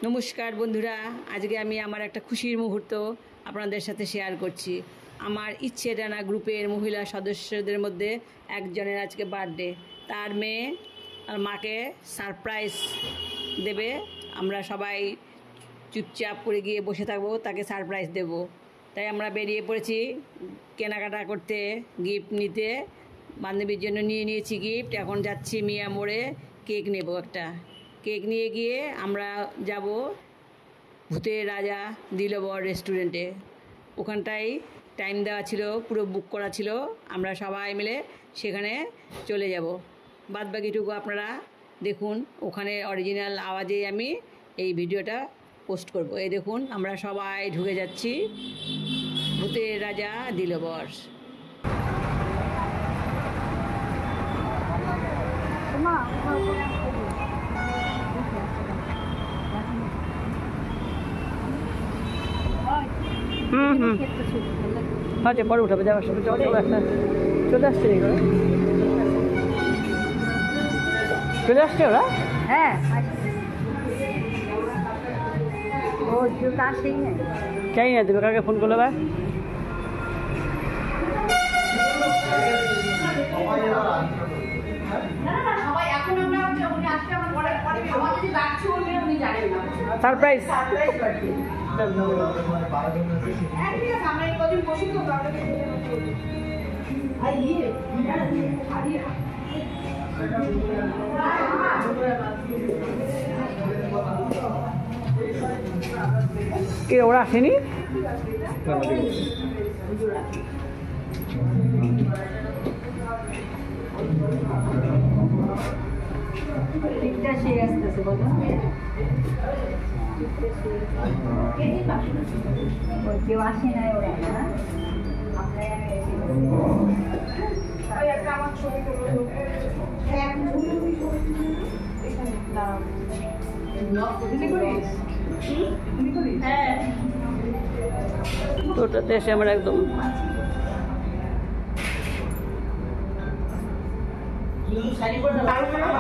নমস্কার বন্ধুরা, আজকে আমি আমার একটা খুশির মুহূর্ত আপনাদের সাথে শেয়ার করছি। আমার ইচ্ছে ডানা গ্রুপের মহিলা সদস্যদের মধ্যে একজনের আজকে বার্থডে। তার মেয়ে আর মাকে সারপ্রাইজ দেবে। আমরা সবাই চুপচাপ করে গিয়ে বসে থাকবো, তাকে সারপ্রাইজ দেব। তাই আমরা বেরিয়ে পড়েছি কেনাকাটা করতে, গিফট নিতে। বান্ধবীর জন্য নিয়ে নিয়েছি গিফট। এখন যাচ্ছি মিয়া মোড়ে, কেক নেব একটা। কেক নিয়ে গিয়ে আমরা যাব ভূতের রাজা দিলবর রেস্টুরেন্টে। ওখানটায় টাইম দেওয়া ছিল, পুরো বুক করা ছিল। আমরা সবাই মিলে সেখানে চলে যাব। বাদ বাকিটুকু আপনারা দেখুন। ওখানে অরিজিনাল আওয়াজে আমি এই ভিডিওটা পোস্ট করব। এই দেখুন, আমরা সবাই ঢুকে যাচ্ছি ভূতের রাজা দিলবর। আচ্ছা, পরে উঠাবে, যাওয়ার সময় চলে আসছে। চলে আসছে ওরা? হ্যাঁ, ও আসেই না। চাই না, তুমি কাকে ফোন করলে? সারপ্রাইজ। কে ওরা আসেনি? ঠিকটা সে আসতেছে, বলো। কেউ আসে নাই ওরা, ওটাতে এসে আমরা একদম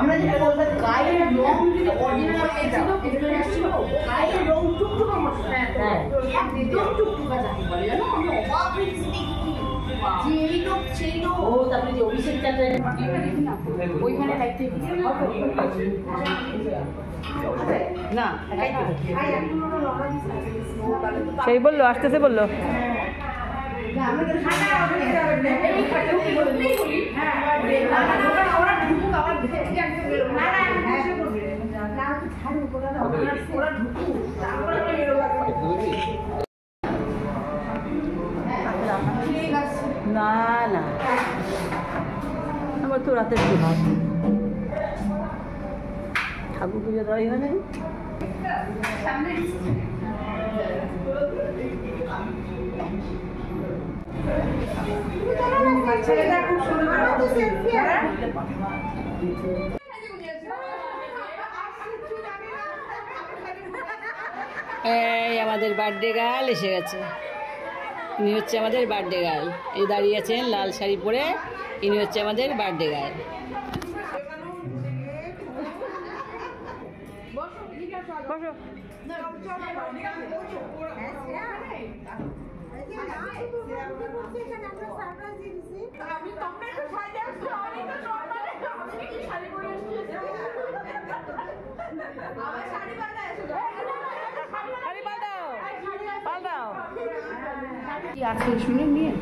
আমরা যেটা বলতাম গায়ের রং যদি অরিজিনাল ছিল, এটা ছিল গায়ের রং টুকটুকা মশলা, হ্যাঁ একদম টুকটুকা যাকে বলে, জানো আমি অবাক হয়েছি যে এই লোক সেই লোক। ও তারপরে যে অভিষেক চাচার ওইখানে লাইটে না, সেই বললো আসতেছে, বললো না না, আমার তো রাতের ভাত ঠাকুর পুজো দেওয়াই হয় না। এই আমাদের বার্থডে গার্ল এসে গেছে। ইনি হচ্ছে আমাদের বার্থডে গার্ল। এই দাঁড়িয়ে আছেন লাল শাড়ি পরে, ইনি হচ্ছে আমাদের বার্থডে গার্ল। শুনে নিয়ে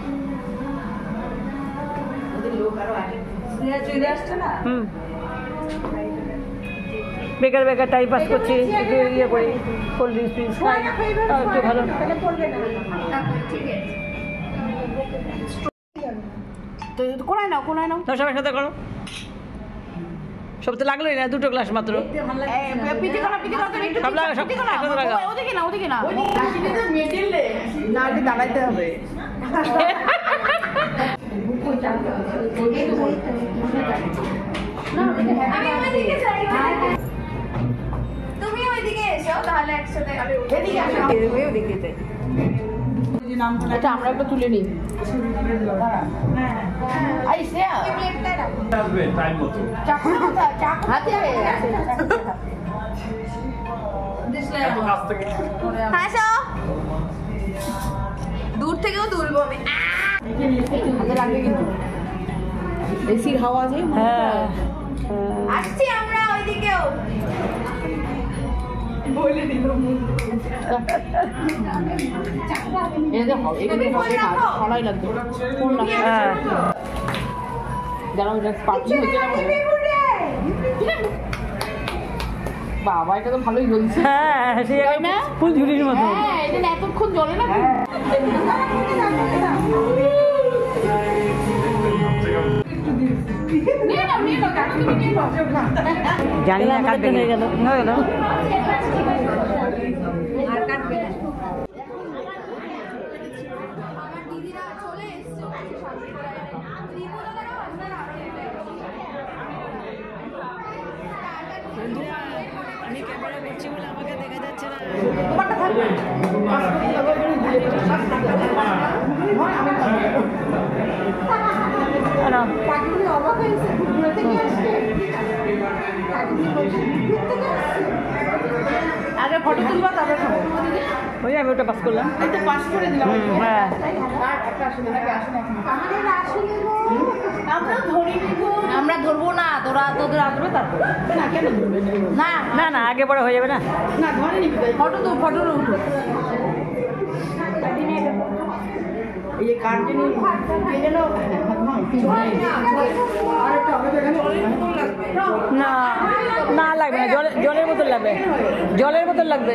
চলে আসছে না। বেকার বেকার টাইম পাস করছি, একটু ইয়ে করি, কোল্ড ড্রিঙ্কস খাই, একটু ভালো। তো কোনায় নাও, কোনায় নাও, তোমার সবার সাথে করো। সব তো লাগলোই না, দুটো গ্লাস মাত্র। ওদিকে না, ওদিকে না, না দাঁড়াইতে হবে। তুমি ওইদিকে এসো, তাহলে একসাথে এটা আমরা একটা তুলে নিই। টাইম মতো চাকু হাতে হাসো। দূর থেকেও তুলবো আমি। হাতে লাগবে কিন্তু এসির হাওয়া আছে। হ্যাঁ আসছি আমরা ওইদিকেও। বলে দিল ছড়াই লাগবে কোন লাগবে দাঁড়াও এটা স্পার্কিং হচ্ছে না বাবা এটা তো ভালোই জ্বলছে। হ্যাঁ ঠিক না ফুল ঝুড়ির মতো। হ্যাঁ এটা এতক্ষণ জ্বলে না জানি না কাটবে হয়ে গেল হয়ে গেল। আর কাটবে না। আমার দিদিরা চলে এসছে আমি ক্যামেরা করছি বলে আমাকে দেখা যাচ্ছে না। আগে ফটো তুলবা তারপরে খাবো। ওই আমি ওটা পাস করলাম। এই তো পাস করে দিলাম। হ্যাঁ আর একটা আসলে নাকি আসলে আমরা ধরি নিব। আমরা ধরবো না, তোদের আসবে তারপর। না কেন ধরবে না? না না আগে পরে হয়ে যাবে না। না ধরে নিবি ফটো তো ফটো উঠো। এই যে কার্টুন কে যেন না না লাগবে না জলের বোতল লাগবে জলের বোতল লাগবে।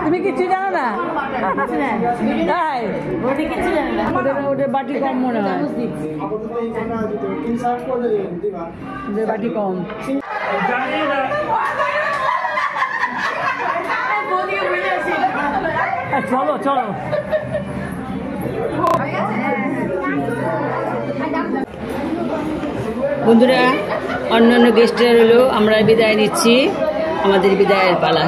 তুমি কিচ্ছু জানো না? তাই ওদের বাটি কম মনে হয়। ওদের বাটি কম। চলো চলো বন্ধুরা, অন্যান্য গেস্টরা হলো আমরা বিদায় নিচ্ছি। আমাদের বিদায়ের পালা।